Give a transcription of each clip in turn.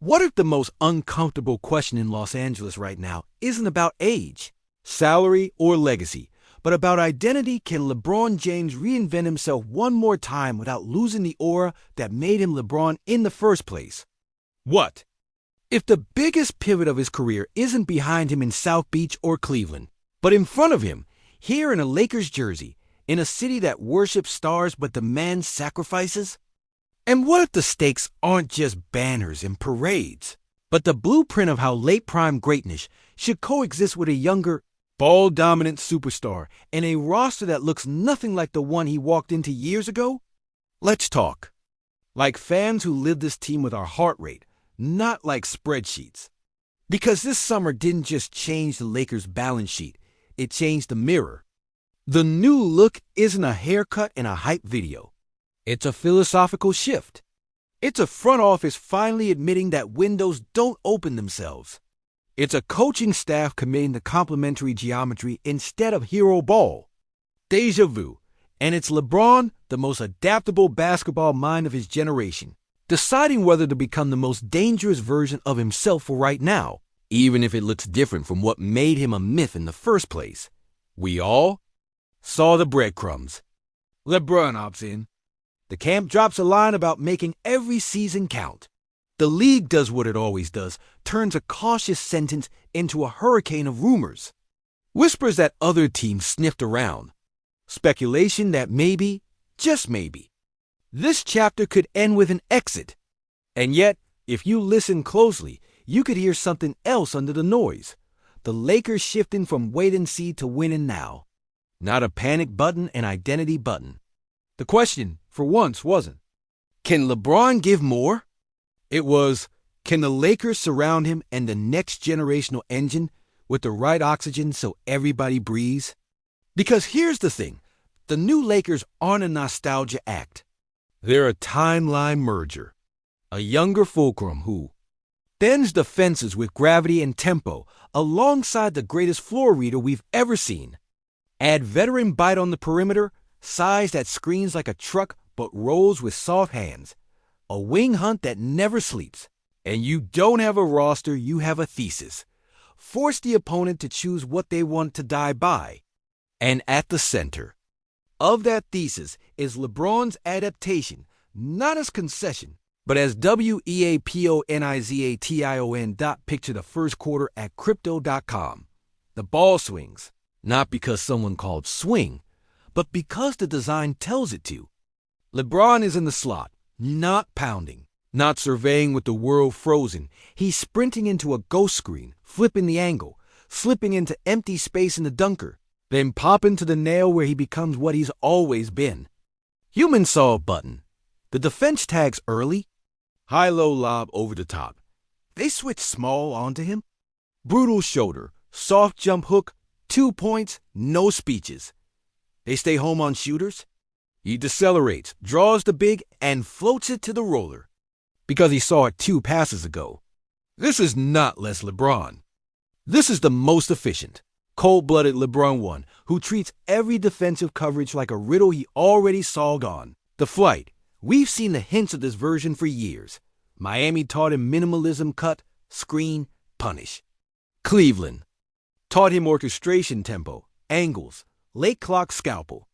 What if the most uncomfortable question in Los Angeles right now isn't about age, salary, or legacy, but about identity? Can LeBron James reinvent himself one more time without losing the aura that made him LeBron in the first place? What if the biggest pivot of his career isn't behind him in South Beach or Cleveland, but in front of him, here in a Lakers jersey, in a city that worships stars but demands sacrifices? And what if the stakes aren't just banners and parades, but the blueprint of how late prime greatness should coexist with a younger, ball-dominant superstar and a roster that looks nothing like the one he walked into years ago? Let's talk. Like fans who live this team with our heart rate, not like spreadsheets. Because this summer didn't just change the Lakers' balance sheet, it changed the mirror. The new look isn't a haircut and a hype video. It's a philosophical shift. It's a front office finally admitting that windows don't open themselves. It's a coaching staff committing to complementary geometry instead of hero ball. Deja vu. And it's LeBron, the most adaptable basketball mind of his generation, deciding whether to become the most dangerous version of himself for right now, even if it looks different from what made him a myth in the first place. We all saw the breadcrumbs. LeBron opts in. The camp drops a line about making every season count. The league does what it always does, turns a cautious sentence into a hurricane of rumors. Whispers that other teams sniffed around. Speculation that maybe, just maybe, this chapter could end with an exit. And yet, if you listen closely, you could hear something else under the noise. The Lakers shifting from wait and see to winning now. Not a panic button, an identity button. The question, for once, wasn't, can LeBron give more? It was, can the Lakers surround him and the next generational engine with the right oxygen so everybody breathes? Because here's the thing, the new Lakers aren't a nostalgia act. They're a timeline merger. A younger fulcrum who bends the fences with gravity and tempo alongside the greatest floor reader we've ever seen. Add veteran bite on the perimeter, size that screens like a truck but rolls with soft hands. A wing hunt that never sleeps. And you don't have a roster, you have a thesis. Force the opponent to choose what they want to die by. And at the center of that thesis is LeBron's adaptation, not as concession, but as WEAPONIZATION. Picture the first quarter at crypto.com. The ball swings, not because someone called swing, but because the design tells it to. LeBron is in the slot, not pounding, not surveying with the world frozen. He's sprinting into a ghost screen, flipping the angle, slipping into empty space in the dunker, then popping to the nail where he becomes what he's always been. Humans saw a button. The defense tags early. High-low lob over the top. They switch small onto him. Brutal shoulder, soft jump hook, 2 points, no speeches. They stay home on shooters. He decelerates, draws the big, and floats it to the roller. Because he saw it 2 passes ago. This is not less LeBron. This is the most efficient, cold-blooded LeBron one, who treats every defensive coverage like a riddle he already solved on. The flight. We've seen the hints of this version for years. Miami taught him minimalism, cut, screen, punish. Cleveland taught him orchestration, tempo, angles, late clock scalpel.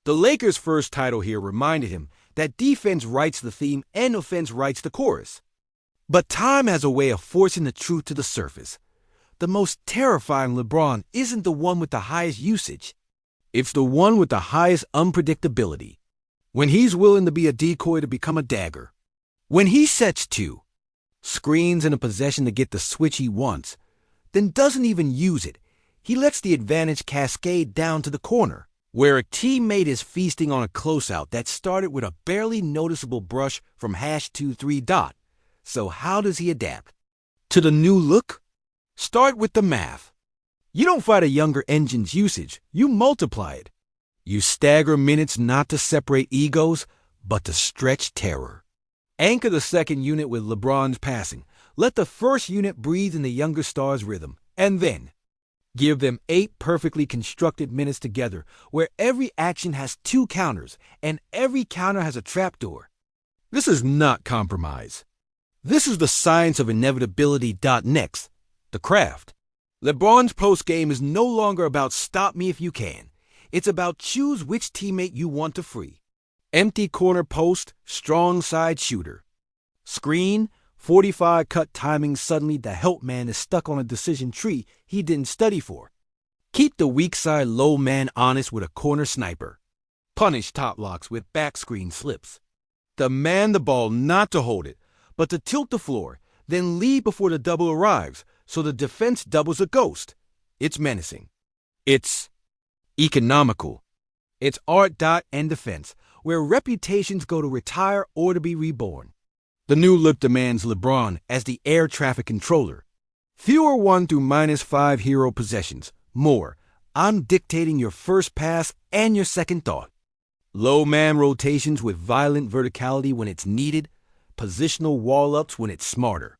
The Lakers' first title here reminded him that defense writes the theme and offense writes the chorus. But time has a way of forcing the truth to the surface. The most terrifying LeBron isn't the one with the highest usage. It's the one with the highest unpredictability. When he's willing to be a decoy to become a dagger. When he sets 2 screens in a possession to get the switch he wants, then doesn't even use it. He lets the advantage cascade down to the corner, where a teammate is feasting on a closeout that started with a barely noticeable brush from #23. So how does he adapt? To the new look? Start with the math. You don't fight a younger engine's usage, you multiply it. You stagger minutes not to separate egos, but to stretch terror. Anchor the second unit with LeBron's passing. Let the first unit breathe in the younger star's rhythm. And then, give them 8 perfectly constructed minutes together, where every action has 2 counters, and every counter has a trapdoor. This is not compromise. This is the science of inevitability. Next, the craft. LeBron's postgame is no longer about stop me if you can. It's about choose which teammate you want to free. Empty corner post, strong side shooter. Screen, 45 cut timing. Suddenly the help man is stuck on a decision tree he didn't study for. Keep the weak side low man honest with a corner sniper. Punish top locks with back screen slips. Demand the ball not to hold it, but to tilt the floor, then leave before the double arrives, so the defense doubles a ghost. It's menacing. It's economical. It's art. And defense, where reputations go to retire or to be reborn. The new look demands LeBron as the air traffic controller. Fewer 1 through -5 hero possessions. More, I'm dictating your first pass and your second thought. Low man rotations with violent verticality when it's needed. Positional wall-ups when it's smarter.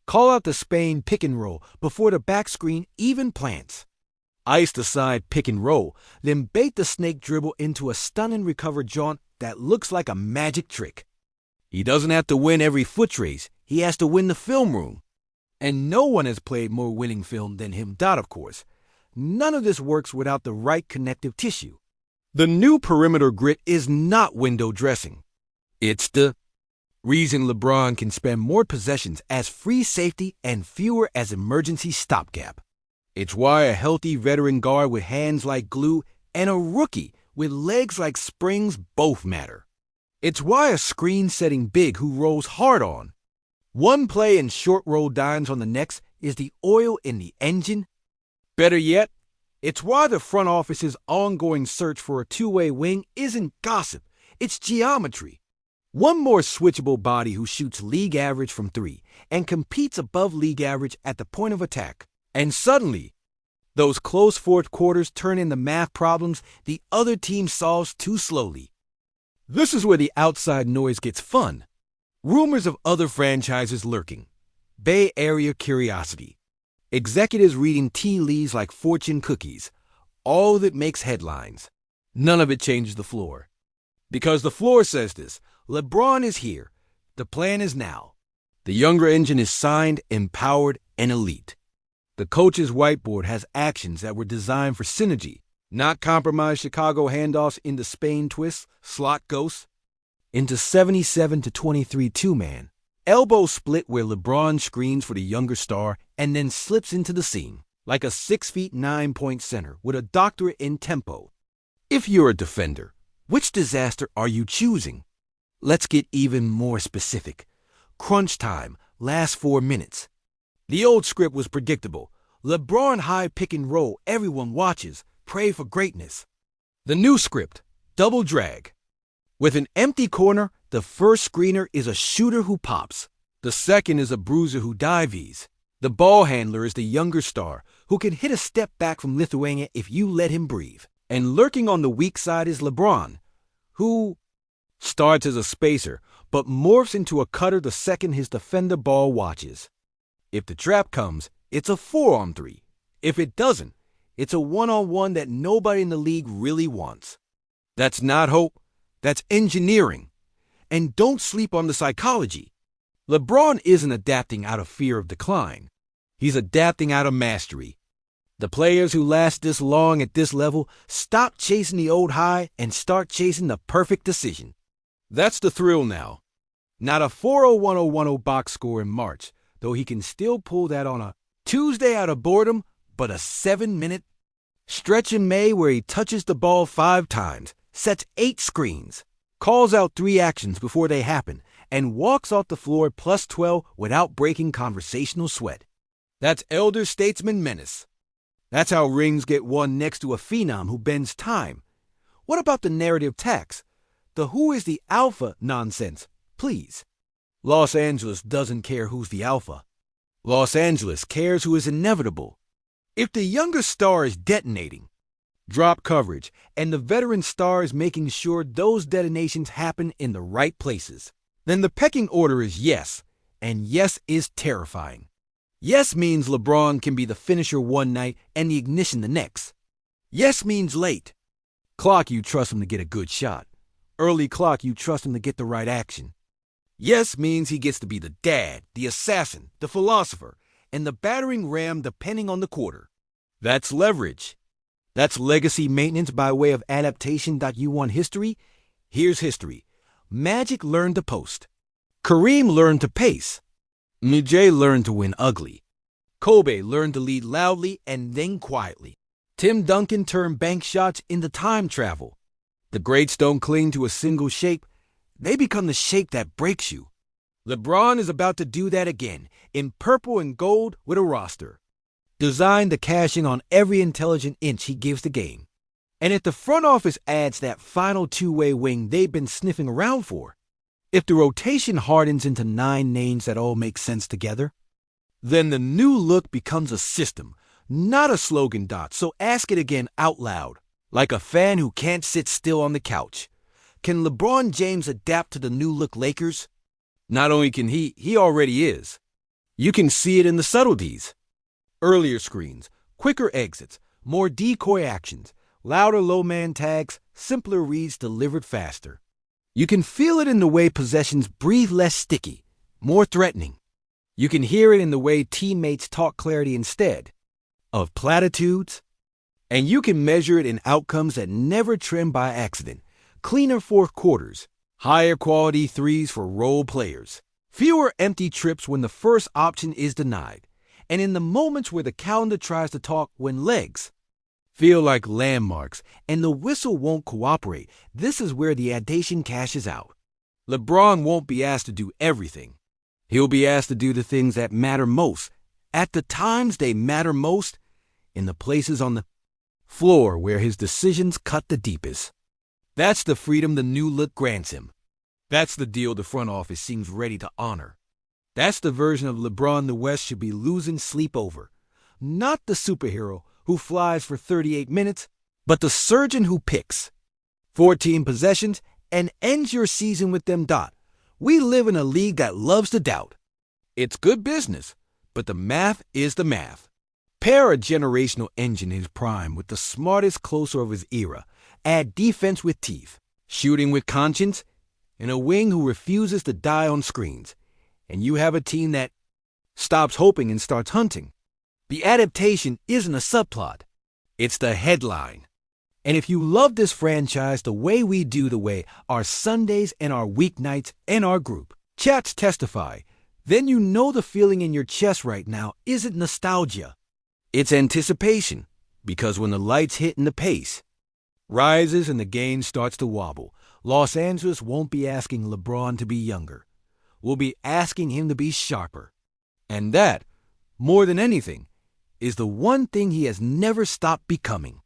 Call out the Spain pick and roll before the back screen even plants. Ice the side pick and roll, then bait the snake dribble into a stunning recover jaunt that looks like a magic trick. He doesn't have to win every foot race, he has to win the film room. And no one has played more winning film than him. Of course. None of this works without the right connective tissue. The new perimeter grit is not window dressing. It's the reason LeBron can spend more possessions as free safety and fewer as emergency stopgap. It's why a healthy veteran guard with hands like glue and a rookie with legs like springs both matter. It's why a screen-setting big who rolls hard on one play and short roll dimes on the next is the oil in the engine. Better yet, it's why the front office's ongoing search for a two-way wing isn't gossip, it's geometry. One more switchable body who shoots league average from 3 and competes above league average at the point of attack. And suddenly, those close fourth quarters turn into math problems the other team solves too slowly. This is where the outside noise gets fun. Rumors of other franchises lurking. Bay Area curiosity. Executives reading tea leaves like fortune cookies. All of it makes headlines. None of it changes the floor. Because the floor says this. LeBron is here. The plan is now. The younger engine is signed, empowered, and elite. The coach's whiteboard has actions that were designed for synergy, not compromise Chicago handoffs into Spain twists, slot ghosts, into 77-23 two-man. Elbow split where LeBron screens for the younger star and then slips into the scene, like a 6'9" center with a doctorate in tempo. If you're a defender, which disaster are you choosing? Let's get even more specific. Crunch time, last 4 minutes. The old script was predictable. LeBron high pick and roll, everyone watches, pray for greatness. The new script, double drag. With an empty corner, the first screener is a shooter who pops. The second is a bruiser who dives. The ball handler is the younger star who can hit a step back from Lithuania if you let him breathe. And lurking on the weak side is LeBron, who starts as a spacer but morphs into a cutter the second his defender ball watches. If the trap comes, it's a 4-on-3. If it doesn't, it's a 1-on-1 that nobody in the league really wants. That's not hope. That's engineering. And don't sleep on the psychology. LeBron isn't adapting out of fear of decline. He's adapting out of mastery. The players who last this long at this level stop chasing the old high and start chasing the perfect decision. That's the thrill now. Not a 4-0-1-0-1-0 box score in March, though he can still pull that on a Tuesday out of boredom, but a 7-minute stretch in May where he touches the ball 5 times, sets 8 screens, calls out 3 actions before they happen, and walks off the floor plus 12 without breaking conversational sweat. That's elder statesman menace. That's how rings get won next to a phenom who bends time. What about the narrative tax? The who is the alpha nonsense, please. Los Angeles doesn't care who's the alpha. Los Angeles cares who is inevitable. If the younger star is detonating, drop coverage, and the veteran star is making sure those detonations happen in the right places, then the pecking order is yes, and yes is terrifying. Yes means LeBron can be the finisher one night and the ignition the next. Yes means late. Clock, you trust him to get a good shot. Early clock, you trust him to get the right action. Yes means he gets to be the dad, the assassin, the philosopher, and the battering ram depending on the quarter. That's leverage. That's legacy maintenance by way of adaptation. You want history? Here's history. Magic learned to post. Kareem learned to pace. Mijay learned to win ugly. Kobe learned to lead loudly and then quietly. Tim Duncan turned bank shots into time travel. The greats don't cling to a single shape. They become the shape that breaks you. LeBron is about to do that again, in purple and gold with a roster designed to cash in on every intelligent inch he gives the game. And if the front office adds that final two-way wing they've been sniffing around for, if the rotation hardens into 9 names that all make sense together, then the new look becomes a system, not a slogan. So ask it again out loud, like a fan who can't sit still on the couch. Can LeBron James adapt to the new look Lakers? Not only can he already is. You can see it in the subtleties. Earlier screens, quicker exits, more decoy actions, louder low-man tags, simpler reads delivered faster. You can feel it in the way possessions breathe less sticky, more threatening. You can hear it in the way teammates talk clarity instead of platitudes. And you can measure it in outcomes that never trim by accident. Cleaner fourth quarters, higher quality threes for role players, fewer empty trips when the first option is denied, and in the moments where the calendar tries to talk when legs feel like landmarks and the whistle won't cooperate, this is where the adaptation cashes out. LeBron won't be asked to do everything. He'll be asked to do the things that matter most, at the times they matter most, in the places on the floor where his decisions cut the deepest. That's the freedom the new look grants him. That's the deal the front office seems ready to honor. That's the version of LeBron the West should be losing sleep over. Not the superhero who flies for 38 minutes, but the surgeon who picks 14 possessions and ends your season with them. We live in a league that loves to doubt. It's good business, but the math is the math. Pair a generational engine in his prime with the smartest closer of his era. Add defense with teeth, shooting with conscience, and a wing who refuses to die on screens. And you have a team that stops hoping and starts hunting. The adaptation isn't a subplot. It's the headline. And if you love this franchise the way we do, the way our Sundays and our weeknights and our group chats testify, then you know the feeling in your chest right now isn't nostalgia. It's anticipation, because when the lights hit and the pace rises and the game starts to wobble, Los Angeles won't be asking LeBron to be younger. We'll be asking him to be sharper. And that, more than anything, is the one thing he has never stopped becoming.